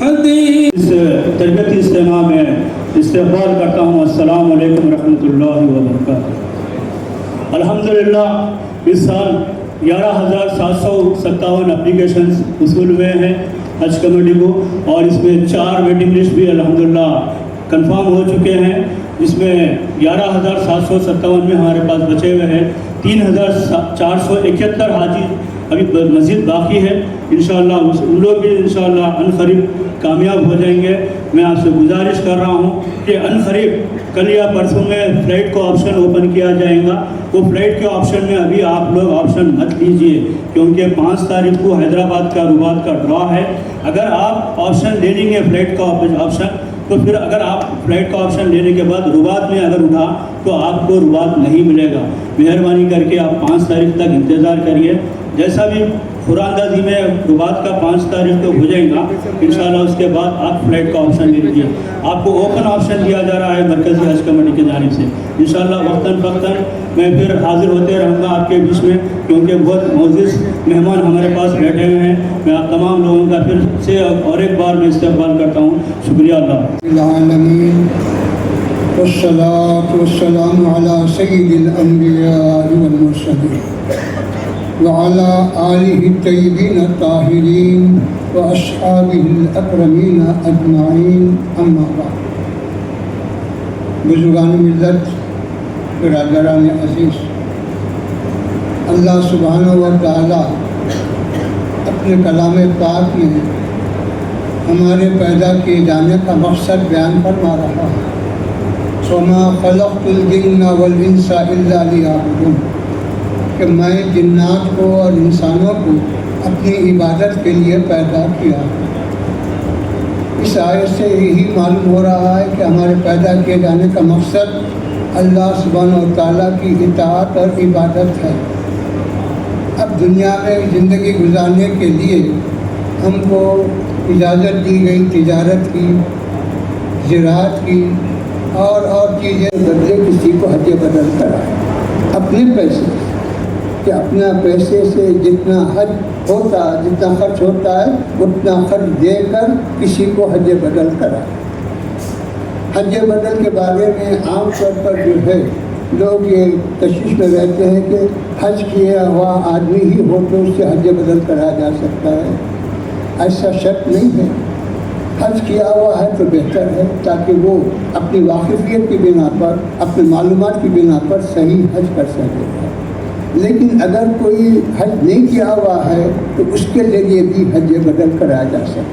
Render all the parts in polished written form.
حدیث تربیتی اجتماع میں استقبال کرتا ہوں. السلام علیکم ورحمۃ اللہ وبرکاتہ. الحمدللہ اس سال 11,757 اپلیکیشنز وصول ہوئے ہیں حج کمیٹی کو, اور اس میں 4 ویٹنگ لسٹ بھی الحمدللہ کنفرم ہو چکے ہیں. اس میں 11,757 میں ہمارے پاس بچے ہوئے ہیں. 3,471 حاجی ابھی مزید باقی ہے. انشاءاللہ ان لوگ بھی انشاءاللہ عنقریب کامیاب ہو جائیں گے. میں آپ سے گزارش کر رہا ہوں کہ عنقریب کل یا پرسوں میں فلائٹ کو آپشن اوپن کیا جائے گا. وہ فلائٹ کے آپشن میں ابھی آپ لوگ آپشن مت لیجئے, کیونکہ 5 تاریخ کو حیدرآباد کا رباط کا ڈرا ہے. اگر آپ آپشن لے لیں گے فلائٹ کا آپشن, تو پھر اگر آپ فلائٹ کا آپشن لینے کے بعد رباط میں اگر اٹھا تو آپ کو رباط نہیں ملے گا. مہربانی کر کے آپ 5 تاریخ تک انتظار کریے. جیسا بھی قرآن اندازی میں رباط کا 5 تاریخ کو ہو جائے گا انشاءاللہ, اس کے بعد آپ فلائٹ کا آپشن لے لیجیے. آپ کو اوپن آپشن دیا جا رہا ہے مرکزی حج کمیٹی کی جانب سے. انشاءاللہ وقتاً فوقتاً میں پھر حاضر ہوتے رہوں گا آپ کے بیچ میں, کیونکہ بہت معزز مہمان ہمارے پاس بیٹھے ہوئے ہیں. میں آپ تمام لوگوں کا پھر سے اور ایک بار میں استقبال کرتا ہوں. شکریہ. اللہ العالمین والصلاة والسلام على سید الانبیاء والمرسلین وعلى آلہ الطیبین الطاہرین واصحابہ الاکرمین اجمعین. اما بعد. بزرگان ملت, برادران عزیز, اللہ سبحانہ و تعالی اپنے کلام پاک میں ہمارے پیدا کیے جانے کا مقصد بیان فرما رہا ہے. وَمَا خَلَقْتُ الْجِنَّ وَالْإِنسَ إِلَّا لِيَعْبُدُونِ, کہ میں جنات کو اور انسانوں کو اپنی عبادت کے لیے پیدا کیا. اس آیت سے یہی معلوم ہو رہا ہے کہ ہمارے پیدا کیے جانے کا مقصد اللہ سبحانہ و تعالیٰ کی اطاعت اور عبادت ہے. اب دنیا میں زندگی گزارنے کے لیے ہم کو اجازت دی گئی تجارت کی, زراعت کی اور چیزیں بدلے کسی کو حج بدل کرائے اپنے پیسے, کہ اپنا پیسے سے جتنا حج ہوتا, جتنا خرچ ہوتا ہے اتنا خرچ دے کر کسی کو حج بدل کرائے. حج بدل کے بارے میں عام طور پر جو ہے لوگ یہ تشویش میں رہتے ہیں کہ حج کیا ہوا آدمی ہی ہو تو اس سے حج بدل کرایا جا سکتا ہے. ایسا شرط نہیں ہے. حج کیا ہوا ہے تو بہتر ہے, تاکہ وہ اپنی واقفیت کی بنا پر, اپنے معلومات کی بنا پر صحیح حج کر سکے. لیکن اگر کوئی حج نہیں کیا ہوا ہے تو اس کے ذریعے بھی حج بدل کرایا جا سکتا ہے.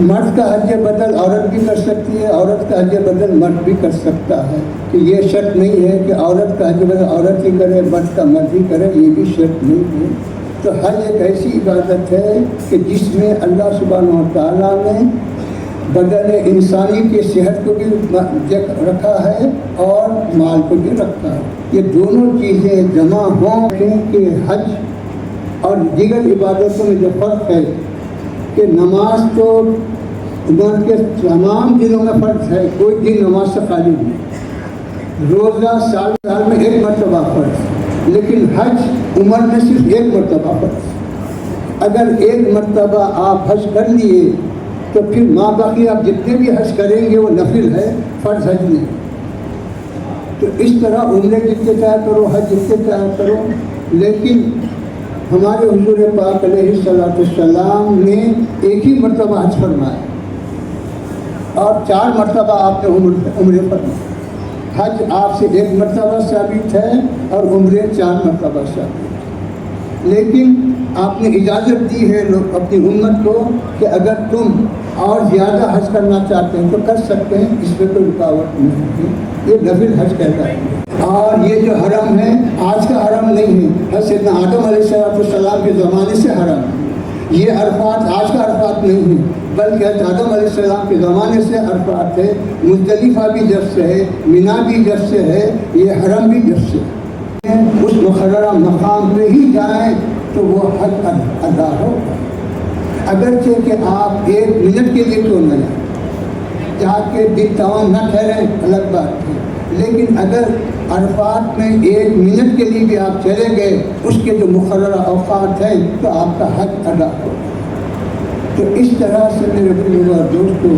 مرد کا حج بدل عورت بھی کر سکتی ہے, عورت کا حج بدل مرد بھی کر سکتا ہے. کہ یہ شرط نہیں ہے کہ عورت کا حج بدل عورت ہی کرے, مرد کا مرد ہی کرے, یہ بھی شرط نہیں ہے. تو حج ایک ایسی عبادت ہے کہ جس میں اللہ سبحانہ و تعالیٰ نے بدن انسانی کی صحت کو بھی رکھا ہے اور مال کو بھی رکھا ہے. یہ دونوں چیزیں جمع ہوں کہ حج اور دیگر عبادتوں میں جو فرق ہے کہ نماز تو عمر کے تمام دنوں میں فرض ہے, کوئی دن نماز سے خالی نہیں. روزہ سال میں 1 مرتبہ فرض, لیکن حج عمر میں صرف 1 مرتبہ فرض. اگر 1 مرتبہ آپ حج کر لیے تو پھر ماں باقی آپ جتنے بھی حج کریں گے وہ نفل ہے, فرض حج نہیں. تو اس طرح عمرے جتنے چاہے کرو, حج جتنے چاہے کرو. لیکن ہمارے حضور پاک علیہ السلام نے ایک ہی مرتبہ حج فرمایا اور 4 مرتبہ آپ نے عمرے فرمایا. حج آپ سے 1 مرتبہ ثابت ہے اور عمرے 4 مرتبہ ثابت. لیکن آپ نے اجازت دی ہے اپنی امت کو کہ اگر تم اور زیادہ حج کرنا چاہتے ہیں تو کر سکتے ہیں, اس میں کوئی رکاوٹ نہیں ہے. یہ نفل حج کہتا ہے. اور یہ جو حرم ہے آج کا حرم نہیں ہے, حضرت سیدنا آدم علیہ السلام کے زمانے سے حرم ہے. یہ عرفات آج کا عرفات نہیں ہے, بلکہ حضرت آدم علیہ السلام کے زمانے سے عرفات ہے. مزدلفہ بھی جب سے ہے, مینا بھی جب سے ہے, یہ حرم بھی جب سے ہے. اس مقررہ مقام پہ ہی جائیں تو وہ حج ادا ہو. اگرچہ کہ آپ 1 منٹ کے لیے کیوں نہ جائیں, جا کے دل تمام نہ ٹھہریں الگ بات ہے. لیکن اگر عرفات میں 1 منٹ کے لیے بھی آپ چلے گئے, اس کے جو مقررہ اوقات ہیں تو آپ کا حج ادا ہو. تو اس طرح سے میرے بزرگ اور دوستوں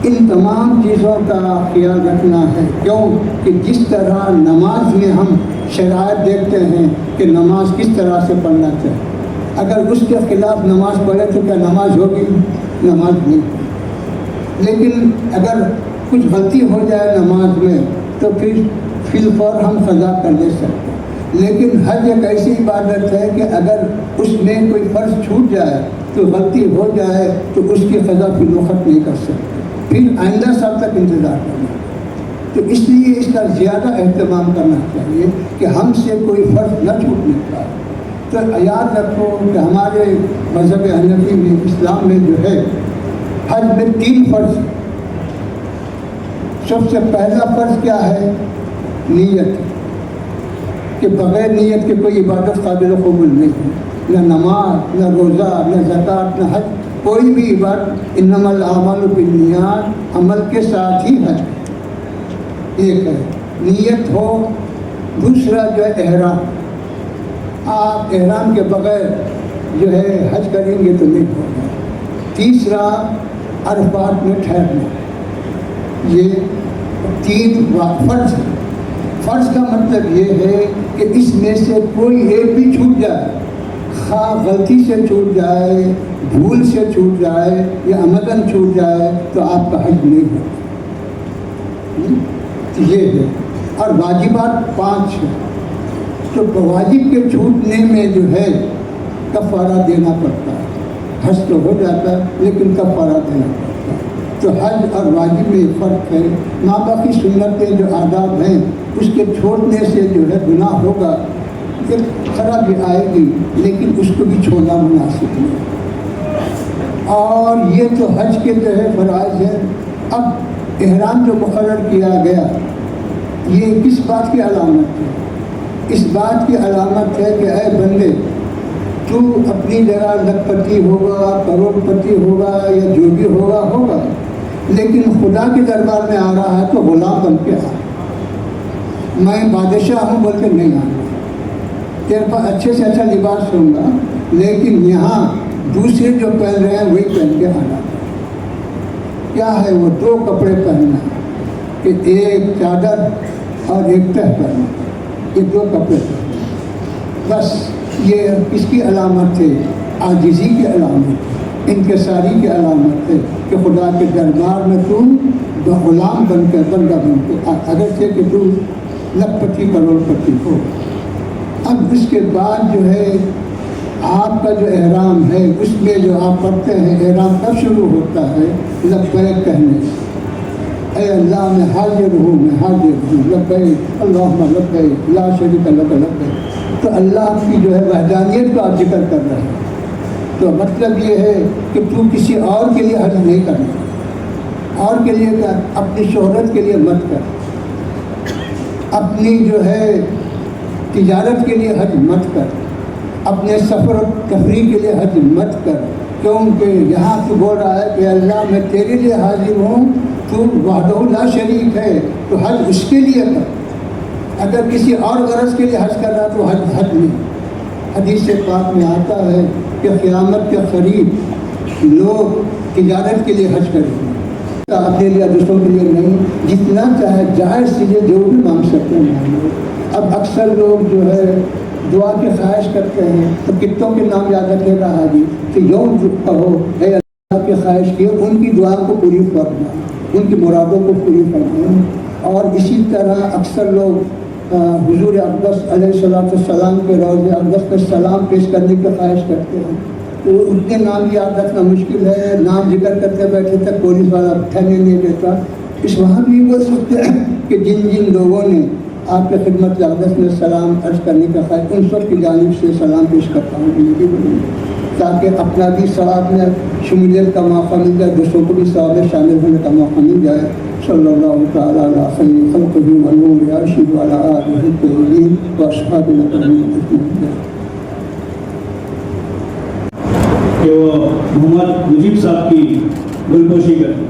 ان تمام چیزوں کا خیال رکھنا ہے، کیوں کہ جس طرح نماز میں ہم شرائط دیکھتے ہیں کہ نماز کس طرح سے پڑھنا چاہیے، اگر اس کے خلاف نماز پڑھے تو کیا نماز ہوگی؟ نماز نہیں ہوگی۔ لیکن اگر کچھ غلطی ہو جائے نماز میں تو پھر فی الفور ہم قضا کر دے سکتے ہیں، لیکن حج ایک ایسی عبادت ہے کہ اگر اس میں کوئی فرض چھوٹ جائے تو غلطی ہو جائے تو اس کی قضا فی الوقت نہیں کر سکتے، پھر آئندہ سال تک انتظار کرنا۔ تو اس لیے اس کا زیادہ اہتمام کرنا چاہیے کہ ہم سے کوئی فرض نہ چھوٹنے پائے۔ تو یاد رکھو کہ ہمارے مذہب حنفی میں، اسلام میں جو ہے حج میں 3 فرض۔ سب سے پہلا فرض کیا ہے؟ نیت، کہ بغیر نیت کے کوئی عبادت قابل قبول نہیں ہے، نہ نماز، نہ روزہ، نہ زکوٰۃ، نہ حج، کوئی بھی عبادت انما الاعمال بالنیات، عمل کے ساتھ ہی حج ایک ہے، نیت ہو۔ دوسرا جو ہے احرام، آپ احرام کے بغیر جو ہے حج کریں گے تو نہیں ہوگا۔ تیسرا عرفات میں ٹھہرنا، یہ 3 فرض ہے۔ فرض کا مطلب یہ ہے کہ اس میں سے کوئی ایک بھی چھوٹ جائے، خواہ غلطی سے چھوٹ جائے، بھول سے چھوٹ جائے یا عمدن چھوٹ جائے تو آپ کا حج نہیں ہوگا۔ یہ ہے۔ اور واجبات 5 ہیں، تو واجب کے چھوٹنے میں جو ہے کفارہ دینا پڑتا ہے۔ حج تو ہو جاتا ہے لیکن کفارہ دینا پڑتا ہے۔ تو حج اور واجب میں فرق ہے۔ ماں باپ کی سنتیں جو آداب ہیں اس کے چھوڑنے سے جو ہے گناہ ہوگا، پھر خرابی آئے گی، لیکن اس کو بھی چھوڑنا مناسب نہیں۔ اور یہ تو حج کے جو ہے فرائض ہیں۔ اب احرام جو مقرر کیا گیا یہ کس بات کی علامت ہے؟ اس بات کی علامت ہے کہ اے بندے، تو اپنی جگہ لکھ پتی ہوگا، کروڑ پتی ہوگا یا جو بھی ہوگا ہوگا، لیکن خدا کے دربار میں آ رہا ہے تو غلام بن کے آ۔ میں بادشاہ ہوں بول کے نہیں آنا، تیرے پاس اچھے سے اچھا لباس ہوں گا، لیکن یہاں دوسرے جو پہن رہے ہیں وہی پہن کے آنا۔ کیا ہے وہ 2 کپڑے پہننا، کہ ایک چادر اور ایک تہ پہننا، یہ 2 کپڑے پہننا۔ بس یہ کس کی علامت ہے؟ عاجزی کی علامت ہے، انکساری کی علامت ہے کہ خدا کے دربار میں تو غلام بن کر، بندہ بن کے، اگرچہ کہ تو لکھ پتی کروڑ پتی ہو۔ اب اس کے بعد جو ہے آپ کا جو احرام ہے اس میں جو آپ پڑھتے ہیں، احرام کب شروع ہوتا ہے؟ لبیک کہنے سے۔ اے اللہ میں حاضر ہوں، میں حاضر ہوں، لبیک اللہم لبیک لا شریک لک لبیک۔ تو اللہ کی جو ہے وحدانیت کا آپ ذکر کر رہے ہیں۔ تو مطلب یہ ہے کہ تو کسی اور کے لیے حج نہیں کرنا، اور کے لیے کر، اپنی شہرت کے لیے مت کر، اپنی جو ہے تجارت کے لیے حج مت کر، اپنے سفر و تفریح کے لیے حج مت کر، کیونکہ یہاں تو بول رہا ہے کہ اللہ میں تیرے لیے حاضر ہوں، تو وحدہ لا شریک ہے، تو حج اس کے لیے کر۔ اگر کسی اور غرض کے لیے حج کر رہا تو حج نہیں۔ حدیث پاک میں آتا ہے کہ قیامت کے قریب لوگ تجارت کے لیے حج کریں گے، اپنے لیے دوسروں کے لیے نہیں، جتنا چاہے جائز چیزیں جو بھی مانگ سکتے ہیں مانگو۔ اب اکثر لوگ جو ہے دعا کی خواہش کرتے ہیں تو کتوں کے نام یاد رکھے گا حاجی کہ یوں کہو اے اللہ کی خواہش کی، ان کی دعا کو پوری فرما، ان کی مرادوں کو پوری فرما۔ اور اسی طرح اکثر لوگ حضور اقدس علیہ السلام کے روضہ اقدس پر سلام پیش کرنے کی خواہش کرتے ہیں، تو اتنے نام یاد رکھنا مشکل ہے، نام ذکر کرتے بیٹھے تک پولیس والا ٹھہرنے نہیں دیتا۔ اس وہاں بھی بول سکتے ہیں کہ جن جن لوگوں نے آپ کے خدمت اقدس میں سلام عرض کرنے کا خواہش، ان سب کی جانب سے سلام پیش کرتا ہوں، یہ بھی تاکہ اپنا بھی ثواب میں شمولیت کا موقع مل جائے، دوسروں کو بھی ثواب میں شامل ہونے کا موقع مل جائے۔ صلی اللہ تعالیٰ علیہ خیر خلقہ و نور عرشہ و علی آلہ الطاہرین و اصحابہ اجمعین۔ کہ وہ محمد مجیب صاحب کی گلپوشی کریں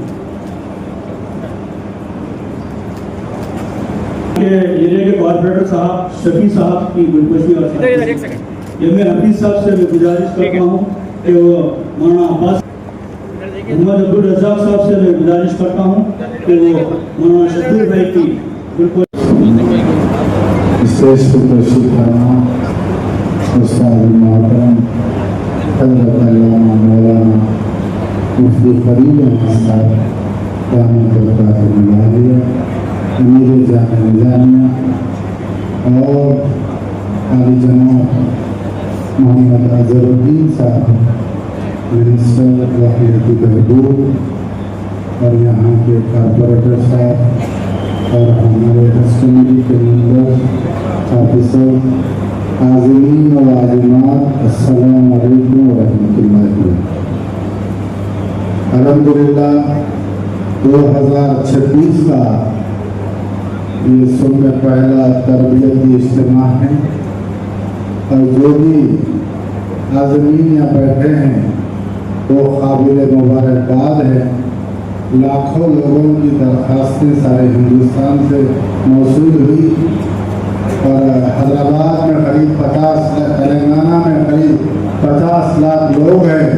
کہ ضلع کے کارپوریٹر صاحب شفیع صاحب کی گلپوشی اور یہ میں حفیظ صاحب سے گزارش کرتا ہوں کہ وہ مولانا عباس محمد عبد الرزاق صاحب سے میں گزارش کرتا ہوں کہ وہ مولانا شبیر بھائی کی بالکل اسٹیج پر تشریف فرما استاد محترم حضرت علامہ مولانا مفتی فرید احمد صاحب دامت برکاتہ العالیہ امیر جامعہ نظامیہ اور عالی جناب محمد اظہر الدین صاحب منسٹر واحد بہبود اور یہاں کے کارپوریٹر صاحب اور ہمارے حج کمیٹی کے ممبر آفیسر عازمین و عازمات السلام علیکم ورحمۃ اللہ الحمدللہ 2026 کا یہ سن میں پہلا تربیتی اجتماع ہے اور جو بھی عازمین یہاں بیٹھے ہیں وہ قابل مبارکباد ہے. لاکھوں لوگوں کی درخواستیں سارے ہندوستان سے موصول ہوئی اور حیدرآباد میں قریب 50 لاکھ، تلنگانہ میں قریب 50 لاکھ لوگ ہیں.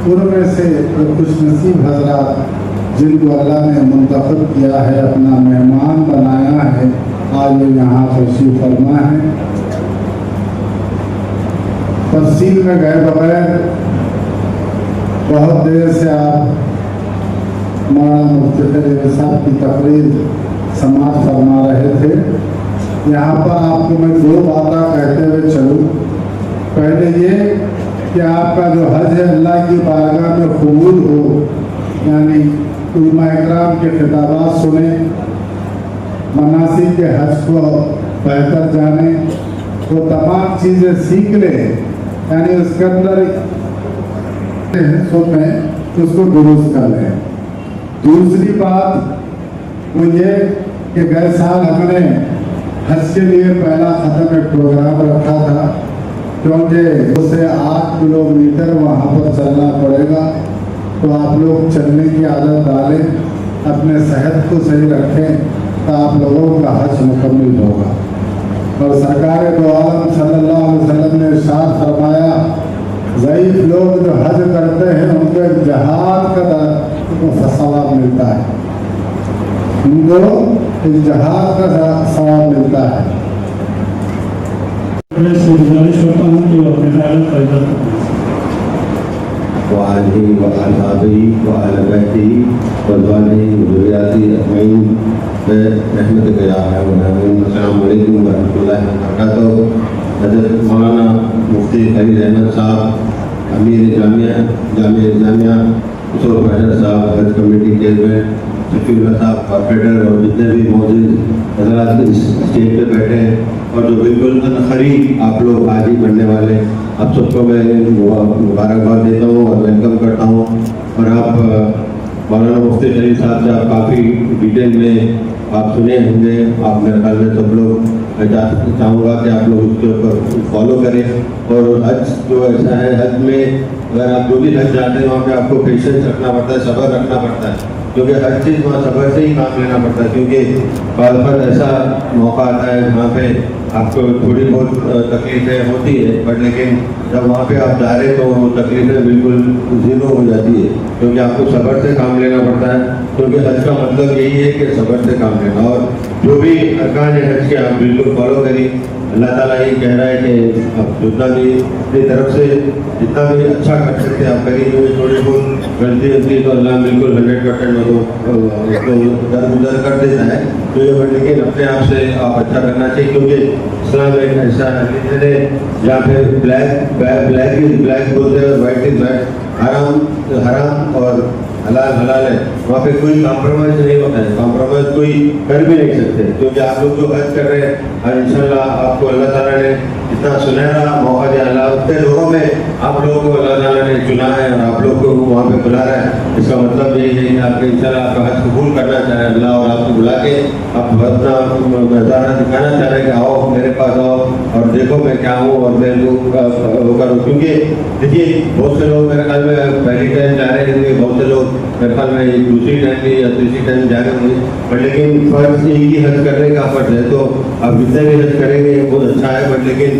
ان میں سے خوش نصیب حضرات جن کو اللہ نے منتخب کیا ہے، اپنا مہمان بنایا ہے، آج وہ یہاں تشریف فرما ہے. تفصیل میں گئے بغیر بہت دیر سے آپ مولانا مفتی فرید صاحب کی تقریر سماعت فرما رہے تھے. یہاں پر آپ کو میں 2 باتیں کہتے ہوئے چلوں. پہلے یہ کہ آپ کا جو حج ہے اللہ کی بارگاہ میں قبول ہو، یعنی علماء اکرام کے خطابات سنیں، مناسک کے حج کو بہتر جانیں، وہ تمام چیزیں سیکھ لیں، یعنی اس کے اندر حصوں میں اس کو درست کر لیں. دوسری بات وہ یہ کہ گئے سال ہم نے حج کے لیے پہلا ختم ایک پروگرام رکھا تھا، کیونکہ اسے 8 کلومیٹر وہاں پر چلنا پڑے گا. تو آپ لوگ چلنے کی عادت ڈالیں، اپنے صحت کو صحیح رکھیں تو آپ لوگوں کا حج مکمل ہوگا. اور سرکار دو عالم صلی اللہ علیہ وسلم نے ارشاد فرمایا، ضعیف لوگ جو حج کرتے ہیں ان کو ایک جہاد کا ثواب ملتا ہے، ان کو ایک جہاد کا ثواب ملتا ہے. میں سے گزارش کرتا ہوں کہ وہ اپنے خیالات کا اظہار کریں. وعلى وأصحابه وعلى بيته وأزواجه وذرياته أجمعين برحمتك يا أرحم الراحمين. السلام علیکم ورحمۃ اللہ وبرکاتہ. حضرت مولانا مفتی فرید احمد صاحب، امیر جامعہ نظامیہ، سور بحر صاحب، حج کمیٹی چیئرمین، شفیع اللہ صاحب کارپوریٹر، اور جتنے بھی موجود حضرات اس اسٹیج پہ بیٹھے ہیں اور جو بالکل عنقریب آپ لوگ حاجی بننے والے، آپ سب کو میں مبارکباد دیتا ہوں اور ویلکم کرتا ہوں. اور آپ مولانا مفتی فرید صاحب سے آپ کافی ڈیٹیل میں آپ سنے ہوں گے. آپ میرے خیال میں سب لوگ، میں چاہوں گا کہ آپ لوگ اس کے اوپر فالو کریں. اور حج جو ایسا ہے، حج میں اگر آپ جو بھی حج جاتے ہیں وہاں پہ آپ کو پیشنس رکھنا پڑتا ہے، صبر رکھنا پڑتا ہے، کیونکہ ہر چیز وہاں صبر سے ہی کام لینا پڑتا ہے. کیونکہ بعض وقت ایسا موقع آتا ہے جہاں پہ آپ کو تھوڑی بہت تکلیفیں ہوتی ہے، بٹ لیکن جب وہاں پہ آپ جا رہے تو وہ تکلیفیں بالکل زیرو ہو جاتی ہے، کیونکہ آپ کو صبر سے کام لینا پڑتا ہے. کیونکہ حج کا مطلب یہی ہے کہ صبر سے کام لینا، اور جو بھی ارکان حج کے آپ بالکل فالو کریے. اللہ تعالیٰ یہ کہہ رہا ہے کہ آپ جتنا بھی اپنی طرف سے جتنا بھی اچھا کر سکتے آپ کریے. جو تھوڑی بہت غلطی ہوتی تو اللہ بالکل 100% درگزر کر دیتا ہے. تو یہ لیکن اپنے آپ سے آپ اچھا کرنا چاہیے، کیونکہ اسلام ایک ایسا ہے جہاں پہ بلیک بولتے ہیں اور وائٹ از وائٹ، حرام اور حلال حلال ہے. وہاں پہ کوئی کمپرومائز نہیں ہوتا ہے، کمپرومائز کوئی کر بھی نہیں سکتے. کیونکہ آپ لوگ جو حج کر رہے ہیں، اور انشاءاللہ آپ کو اللہ تعالیٰ نے اتنا سنہرا موقع دیا، اللہ اتنے لوگوں میں آپ لوگوں کو اللہ تعالیٰ نے چنا ہے اور آپ لوگ کو وہاں پہ بلا رہا ہے. اس کا مطلب یہی ہے کہ آپ کے انشاءاللہ آپ کا حج قبول کرنا چاہ رہے ہیں اللہ، اور آپ کو بلا کے آپ اپنا نظارہ دکھانا چاہ رہے ہیں کہ آؤ میرے پاس آؤ اور دیکھو میں کیا ہوں اور میں وہ کروں. کیونکہ دیکھیے بہت سے لوگ میرے خیال میں پہلی ٹائم جا رہے ہیں، بہت سے لوگ میرے خیال میں دوسری ٹائم بھی یا تیسری ٹائم جا رہے ہوں گے، بٹ لیکن فرض ایک ہی حج کرنے کا فرض ہے. تو آپ جتنے بھی حج کریں گے بہت اچھا ہے، بٹ لیکن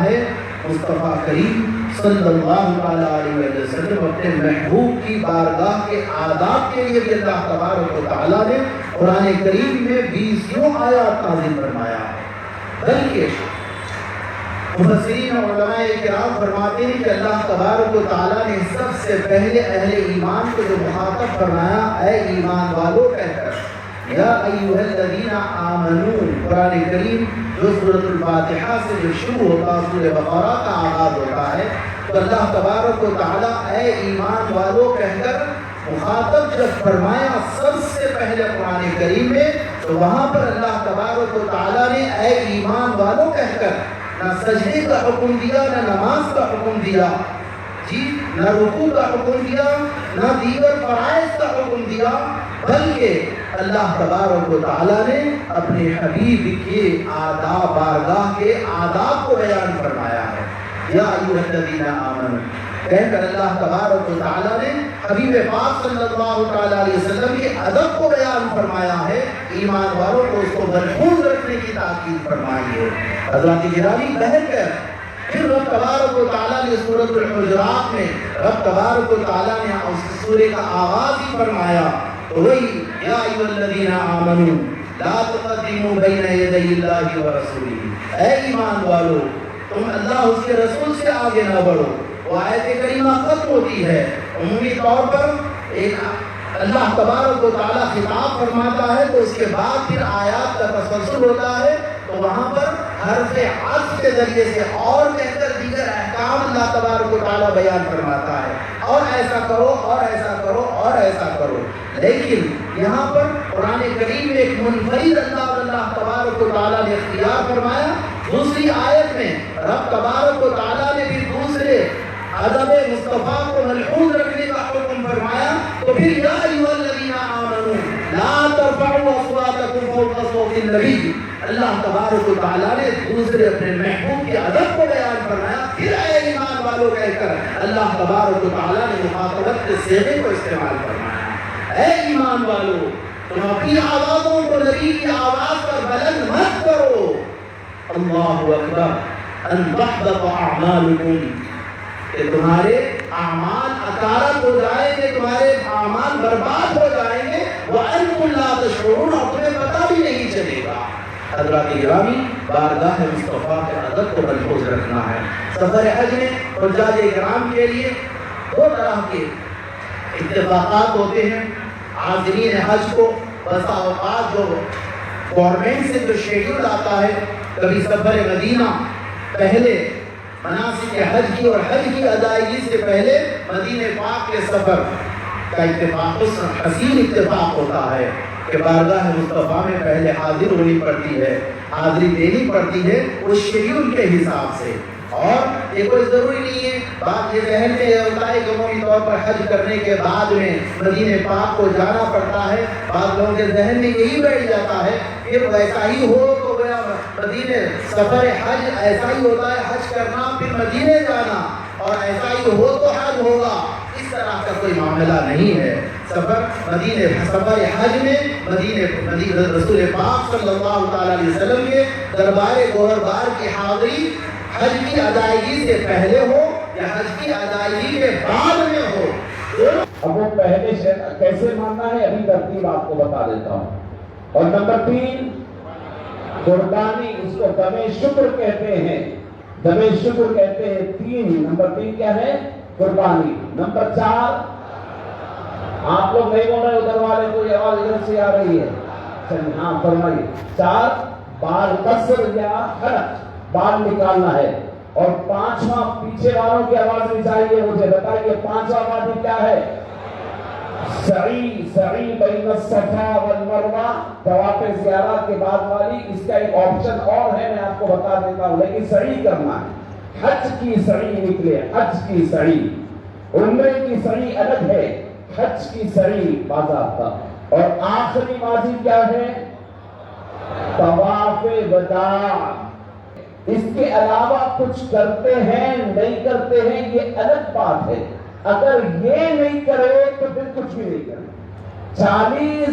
ہے مصطفیٰ کریم صلی اللہ علیہ وسلم اپنے محبوب کی بارگاہ کے آداب کے لیے بھی اللہ تبارک و تعالیٰ نے قرآن کریم میں 20 آیات نازل فرمایا ہے. بلکہ مفسرین اور علماء کرام فرماتے ہیں کہ اللہ تبارک و تعالیٰ نے سب سے پہلے اہل ایمان کو جو مخاطب فرمایا اے ایمان والو کہہ کر یا ایوہ الذین آمنون. قرآن کریم جو سورۃ الفاتحہ سے جو شروع ہوتا ہے سورۃ بقرہ کا آغاز ہوتا ہے تو اللہ تبارک و تعالیٰ اے ایمان والو کہہ کر مخاطب جب فرمایا سب سے پہلے قرآن کریم میں تو وہاں پر اللہ تبارک و تعالیٰ نے اے ایمان والو کہہ کر نہ سجدے کا حکم دیا نہ نماز کا حکم دیا جی نہ رکوع کا حکم دیا نہ دیگر فرائض کا حکم دیا بلکہ اللہ تبارک و تعالیٰ نے اپنے حبیب کے آداب بارگاہ کے آداب کو بیان فرمایا ہے. یا ایھا الذین آمنوا کہہ کر اللہ تبارک و تعالیٰ نے حبیب پاک صلی اللہ تعالیٰ علیہ وسلم کے ادب کو بیان فرمایا ہے. ایمان والوں کو اس کو محفوظ رکھنے کی تاکید فرمائی ہے. حضرات گرامی بہن کر پھر رب تبارک و تعالیٰ نے سورۃ الحجرات میں رب تبارک و تعالیٰ نے اس سورے کا آغاز ہی فرمایا تو وہی یا ایھا الذین آمنوا لا تقدموا بین یدی اللہ ورسولہ. اے ایمان والو تم اللہ اس کے رسول سے آگے نہ بڑھو. وہ آیت کریمہ ختم ہوتی ہے عمومی طور پر ایک اللہ تبارک و تعالیٰ خطاب فرماتا ہے تو اس کے بعد پھر آیات کا تسلسل ہوتا ہے تو وہاں پر حرف عطف کے ذریعے سے اور بہتر دیگر احکام اللہ تبارک و تعالیٰ بیان فرماتا ہے اور ایسا کرو اور ایسا کرو اور ایسا کرو. لیکن یہاں پر قرآن کریم میں ایک منفرد اللہ تبارک و تعالیٰ نے اختیار فرمایا. دوسری آیت میں رب تبارک و تعالیٰ نے بھی دوسرے ادب مصطفیٰ کو ملحوظ رکھنے کا حکم فرمایا تو پھر یا ایھا الذین آمنوا لا ترفعوا اصواتکم فوق صوت النبی. اللہ تبارک و تعالیٰ نے دوسرے اپنے محبوب کے ادب کو بیان فرمایا. پھر اے ایمان والو کہہ کر اللہ تبارک و تعالیٰ نے مخاطبت کے صیغے کو استعمال فرمایا. اے ایمان والو تم اپنی آوازوں کو نبی کی آواز پر بلند مت کرو. اللہ اکبر ان تحبط اعمالکم کہ تمہارے اعمال اکارت ہو جائیں گے تمہارے اعمال برباد ہو جائیں گے وانتم لا تشعرون اور تمہیں پتہ بھی نہیں چلے گا. حضرات گرامی بارگاہ مصطفیٰ کے ادب کو محفوظ رکھنا ہے. سفر حج میں حجاج کرام کے لیے دو طرح کے اتفاقات ہوتے ہیں. عازمین حج کو بسا اوقات جو گورنمنٹ سے جو شیڈول آتا ہے کبھی سفر مدینہ پہلے مناسک حج کی اور حج کی ادائیگی سے پہلے مدینہ پاک کے سفر کا اتفاق حسین اتفاق ہوتا ہے کہ بارگاہ مصطفیٰ میں پہلے حاضر ہونی پڑتی ہے حاضری دینی پڑتی ہے اس شیڈول کے حساب سے. اور یہ کوئی ضروری نہیں ہے بات یہ ذہن میں یہ ہوتا ہے کہ عمومی طور پر حج کرنے کے بعد میں مدینہ پاک کو جانا پڑتا ہے. بعض لوگوں کے ذہن میں یہی بیٹھ جاتا ہے پھر ویسا ہی ہو تو گیا مدینہ سفر حج ایسا ہی ہوتا ہے حج کرنا پھر مدینہ جانا اور ایسا ہی ہو تو حج ہوگا. اس طرح کا کوئی معاملہ نہیں ہے. سفر حج میں مدینہ رسول پاک صلی اللہ تعالیٰ علیہ وسلم کے دربار گوہربار کی حاضری حج کی ادائیگی سے پہلے ہو یا حج کی ادائیگی کے بعد میں ہو. اب وہ پہلے کیسے ماننا ہے ابھی ترتیب آپ کو بتا دیتا ہوں. اور نمبر 3 قربانی اس کو دم شکر کہتے ہیں. دم شکر کہتے ہیں 3. نمبر 3 کیا ہے قربانی. نمبر 4 آپ لوگ نہیں بول رہے ادھر والے کو یہ آواز ادھر سے آ رہی ہے. ہاں فرمائیے. 4 بال قصر یا حلق بال نکالنا ہے. اور 5واں پیچھے والوں کی آواز نہیں چاہیے مجھے بتائیے 5واں بات کیا ہے. سعی بین الصفا والمروہ طواف زیارت کے بعد والی. اس کا ایک آپشن اور ہے میں آپ کو بتا دیتا ہوں لیکن سعی کرنا ہے. حج کی سعی نکلے حج کی سعی. عمرے کی سعی الگ ہے حج کی سعی باضابطہ. اور آخری ماضی کیا ہے طواف وداع. اس کے علاوہ کچھ کرتے ہیں نہیں کرتے ہیں یہ الگ بات ہے. اگر یہ نہیں کرے تو پھر کچھ بھی نہیں کرے. 40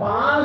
5